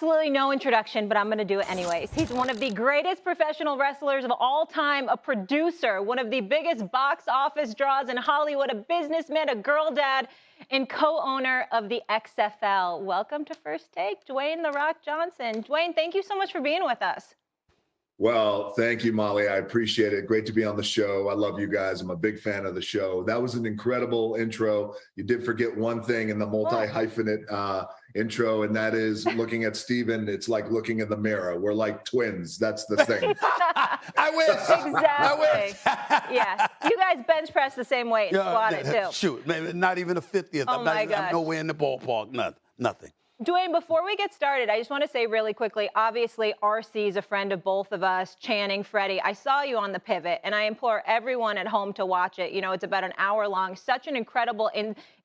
absolutely no introduction, but I'm going to do it anyways. He's one of the greatest professional wrestlers of all time, a producer, one of the biggest box office draws in Hollywood, a businessman, a girl dad, and co-owner of the XFL. Welcome to First Take, Dwayne "The Rock" Johnson. Dwayne, thank you so much for being with us. Well, thank you, Molly. I appreciate it. Great to be on the show. I love you guys. I'm a big fan of the show. That was an incredible intro. You did forget one thing in the multi-hyphenate intro, and that is looking at Steven. It's like looking in the mirror. We're like twins. That's the thing. I wish. Exactly. I wish. Yeah. You guys bench press the same weight and squat it too. Shoot, maybe not even a 50th. Oh my gosh. I'm nowhere in the ballpark. Nothing. Dwayne, before we get started, I just want to say really quickly, obviously, RC is a friend of both of us, Channing, Freddie. I saw you on The Pivot, and I implore everyone at home to watch it. You know, it's about an hour long. Such an incredible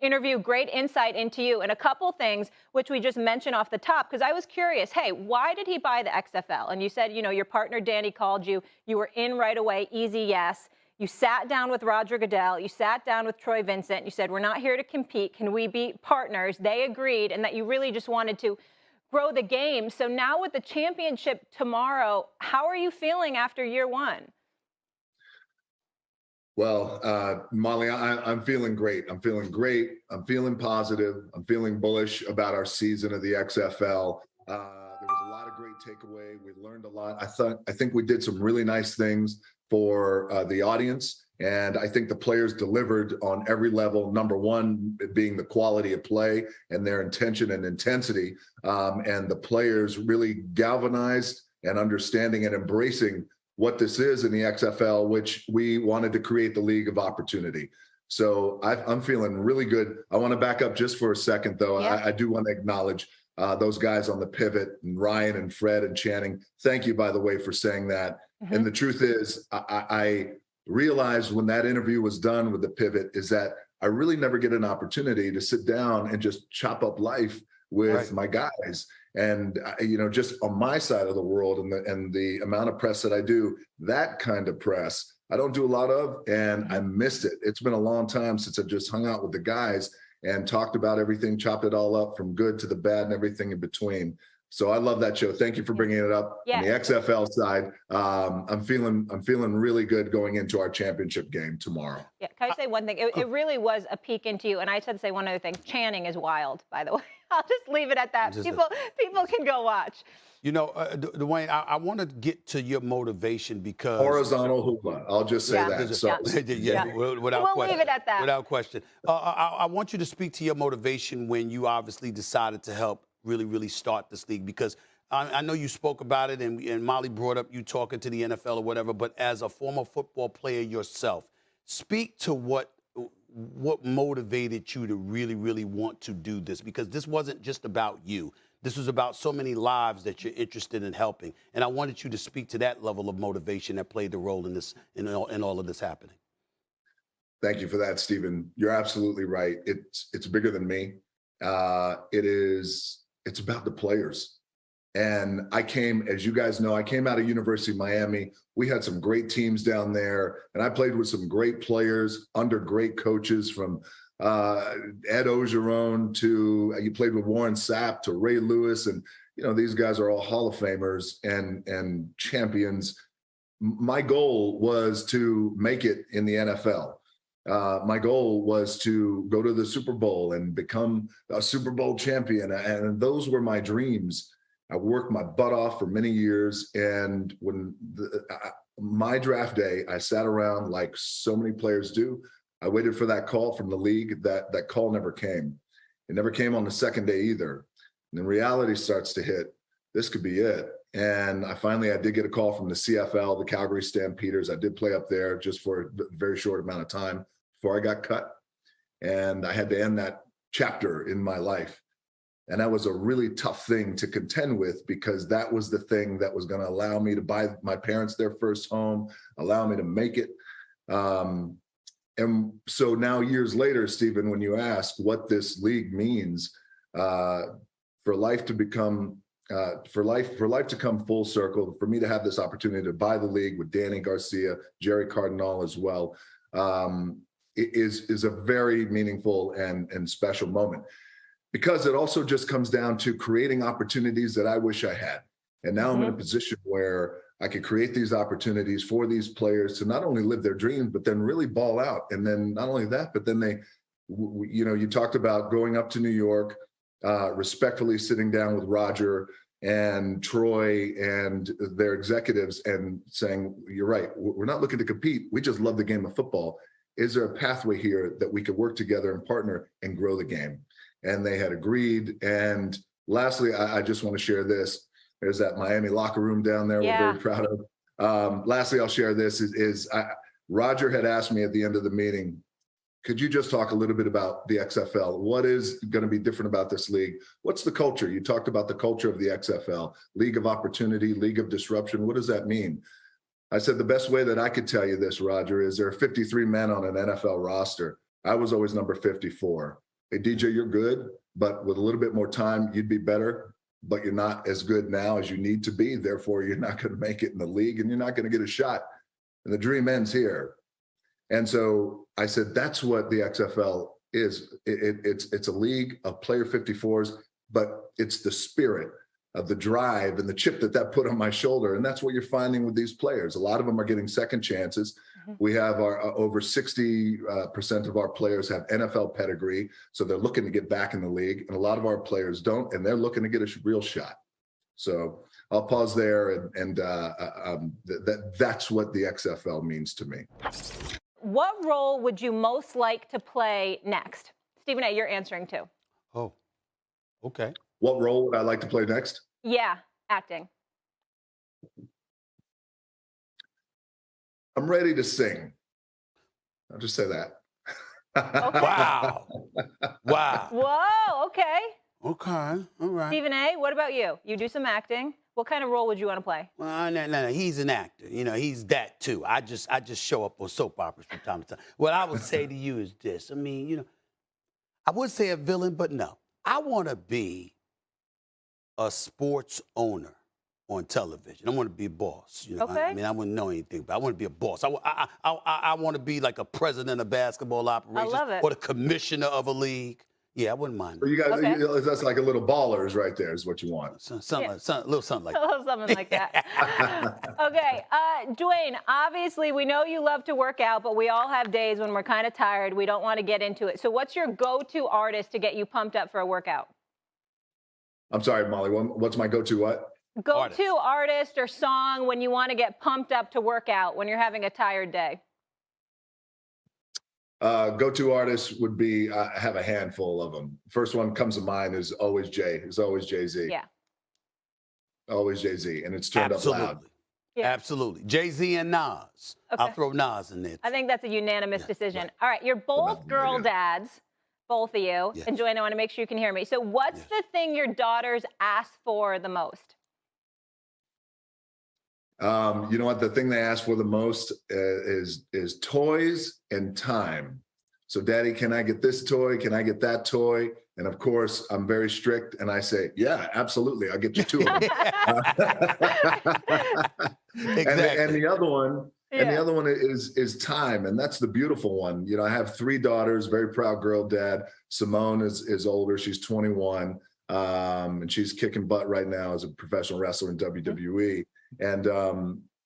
interview, great insight into you, and a couple things which we just mentioned off the top, because I was curious, hey, why did he buy the XFL? And you said, you know, your partner Danny called you. You were in right away, easy yes. You sat down with Roger Goodell. You sat down with Troy Vincent. You said, we're not here to compete. Can we be partners? They agreed, and that you really just wanted to grow the game. So now with the championship tomorrow, how are you feeling after year one? Well, Molly, I'm feeling great. I'm feeling great. I'm feeling positive. I'm feeling bullish about our season of the XFL. There was a lot of great takeaway. We learned a lot. I think we did some really nice things for the audience. And I think the players delivered on every level. Number one, being the quality of play and their intention and intensity. And the players really galvanized and understanding and embracing what this is in the XFL, which we wanted to create the league of opportunity. So I'm feeling really good. I want to back up just for a second, though. Yeah. I do want to acknowledge those guys on The Pivot, and Ryan and Fred and Channing. Thank you, by the way, for saying that. Mm-hmm. And the truth is, I realized when that interview was done with The Pivot is that I really never get an opportunity to sit down and just chop up life with my guys. And, you know, just on my side of the world and the amount of press that I do, that kind of press, I don't do a lot of, and I missed it. It's been a long time since I just hung out with the guys and talked about everything, chopped it all up from good to the bad and everything in between. So I love that show. Thank you for bringing it up. Yeah. On the XFL side, I'm feeling really good going into our championship game tomorrow. Yeah, can I say one thing? It really was a peek into you. And I should say one other thing. Channing is wild, by the way. I'll just leave it at that. People can go watch. You know, Dwayne, I want to get to your motivation because horizontal hoopla. I'll just say that. So without question, leave it at that. Without question. I want you to speak to your motivation when you obviously decided to help really start this league, because I know you spoke about it and Molly brought up you talking to the NFL or whatever, but as a former football player yourself, speak to what motivated you to really want to do this, because this wasn't just about you. This was about so many lives that you're interested in helping. And I wanted you to speak to that level of motivation that played the role in this, in all of this happening. Thank you for that, Stephen. You're absolutely right. It's bigger than me. It's about the players. And I came, as you guys know, I came out of University of Miami. We had some great teams down there, and I played with some great players under great coaches, from Ed Ogeron to, you played with Warren Sapp to Ray Lewis. And, you know, these guys are all Hall of Famers and champions. My goal was to make it in the NFL. My goal was to go to the Super Bowl and become a Super Bowl champion. And those were my dreams. I worked my butt off for many years. And when my draft day, I sat around like so many players do. I waited for that call from the league. That call never came. It never came on the second day either. And then reality starts to hit. This could be it. And I did get a call from the CFL, the Calgary Stampeders. I did play up there just for a very short amount of time before I got cut. And I had to end that chapter in my life. And that was a really tough thing to contend with, because that was the thing that was going to allow me to buy my parents their first home, allow me to make it. And so now, years later, Stephen, when you ask what this league means for life to become, for life to come full circle, for me to have this opportunity to buy the league with Danny Garcia, Jerry Cardinal as well, is a very meaningful and special moment. because it also just comes down to creating opportunities that I wish I had. And now I'm in a position where I could create these opportunities for these players to not only live their dreams, but then really ball out. And then not only that, but then they, you know, you talked about going up to New York, respectfully sitting down with Roger and Troy and their executives and saying, you're right, we're not looking to compete. We just love the game of football. Is there a pathway here that we could work together and partner and grow the game? And they had agreed. And lastly, I just want to share this. There's that Miami locker room down there we're very proud of. Lastly, I'll share this Roger had asked me at the end of the meeting, could you just talk a little bit about the XFL? What is going to be different about this league? What's the culture? You talked about the culture of the XFL, League of Opportunity, League of Disruption. What does that mean? I said, the best way that I could tell you this, Roger, is there are 53 men on an NFL roster. I was always number 54. Hey, DJ, you're good, but with a little bit more time, you'd be better, but you're not as good now as you need to be. Therefore, you're not going to make it in the league and you're not going to get a shot. And the dream ends here. And so I said, that's what the XFL is. It's a league of player 54s, but it's the spirit of the drive and the chip that put on my shoulder. And that's what you're finding with these players. A lot of them are getting second chances. We have our over 60% of our players have NFL pedigree. So they're looking to get back in the league. And a lot of our players don't, and they're looking to get a real shot. So I'll pause there. That's what the XFL means to me. What role would you most like to play next? Stephen A., you're answering too. Oh, okay. What role would I like to play next? Yeah, acting. I'm ready to sing. I'll just say that. Okay. Wow. Wow. Whoa, okay. Okay. All right. Stephen A., what about you? You do some acting. What kind of role would you want to play? Well, no. He's an actor. You know, he's that too. I just show up on soap operas from time to time. What I would say to you is this. I mean, you know, I would say a villain, but no. I want to be a sports owner on television. I want to be a boss. You know, Okay. I mean, I wouldn't know anything, but I want to be a boss. I want to be like a president of basketball operations. I love it. Or the commissioner of a league. Yeah, I wouldn't mind. So you guys, Okay. that's like a little ballers right there is what you want. A little something like I love something like that. Okay, Dwayne, obviously we know you love to work out, but we all have days when we're kind of tired. We don't want to get into it. So what's your go-to artist to get you pumped up for a workout? I'm sorry, Molly. What's my go-to what? Go-to artist or song when you want to get pumped up to work out when you're having a tired day? Go-to artists would be, I have a handful of them. First one comes to mind is always Jay-Z. Yeah. Always Jay-Z, and it's turned up loud. Yeah. Absolutely. Jay-Z and Nas. Okay. I'll throw Nas in there. I think that's a unanimous decision. right. All right, you're both girl yeah. dads, both of you. Yes. And Dwayne, I want to make sure you can hear me. So what's the thing your daughters ask for the most? You know what? The thing they ask for the most is toys and time. So, Daddy, can I get this toy? Can I get that toy? And of course, I'm very strict, and I say, yeah, absolutely. I'll get you two of them. Exactly. And the other one, and the other one is time, and that's the beautiful one. You know, I have 3 daughters, very proud girl dad. Simone is older; she's 21, and she's kicking butt right now as a professional wrestler in WWE. And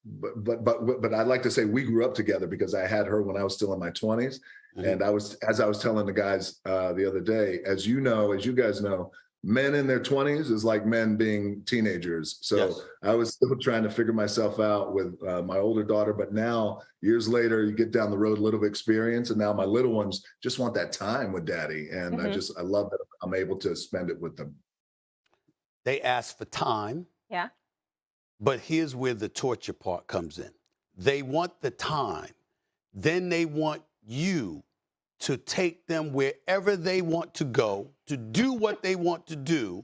but I'd like to say we grew up together because I had her when I was still in my 20s. Mm-hmm. And as I was telling the guys the other day, as you guys know, men in their 20s is like men being teenagers. So yes. I was still trying to figure myself out with my older daughter. But now, years later, you get down the road, a little experience. And now my little ones just want that time with Daddy. And I love that I'm able to spend it with them. They ask for time. Yeah. But here's where the torture part comes in. They want the time. Then they want you to take them wherever they want to go, to do what they want to do,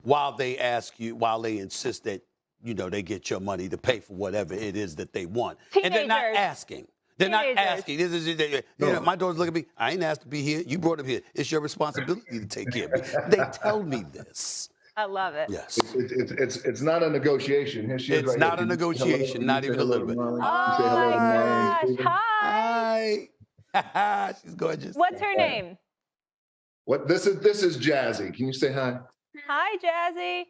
while they insist that, you know, they get your money to pay for whatever it is that they want. Teenagers. And they're not asking. They're not asking. You know, my daughters look at me. I ain't asked to be here. You brought them here. It's your responsibility to take care of me. They tell me this. I love it. Yes. It's not a negotiation. Here she is. It's right not here. a negotiation, not even a little bit. Oh my gosh. Hi. Hi. She's gorgeous. What's her name? What this is Jazzy. Can you say hi? Hi, Jazzy.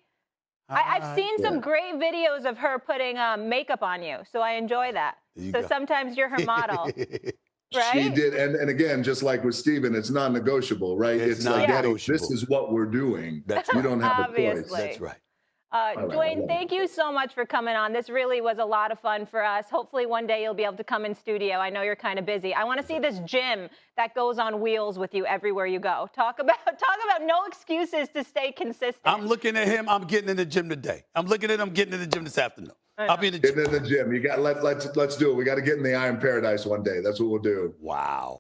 I've seen some great videos of her putting makeup on you, so I enjoy that. So sometimes you're her model, right? She did, and again, just like with Steven, it's non-negotiable, right? It's like, Daddy, non-negotiable. this is what we're doing. That's You right. don't have a choice. Obviously. That's right. Dwayne, thank you so much for coming on. This really was a lot of fun for us. Hopefully one day you'll be able to come in studio. I know you're kind of busy. I want to see this gym that goes on wheels with you everywhere you go. Talk about no excuses to stay consistent. I'm looking at him. I'm getting in the gym today. I'm looking at him getting in the gym this afternoon. I'll be in the gym. Getting in the gym. You got let's do it. We got to get in the Iron Paradise one day. That's what we'll do. Wow.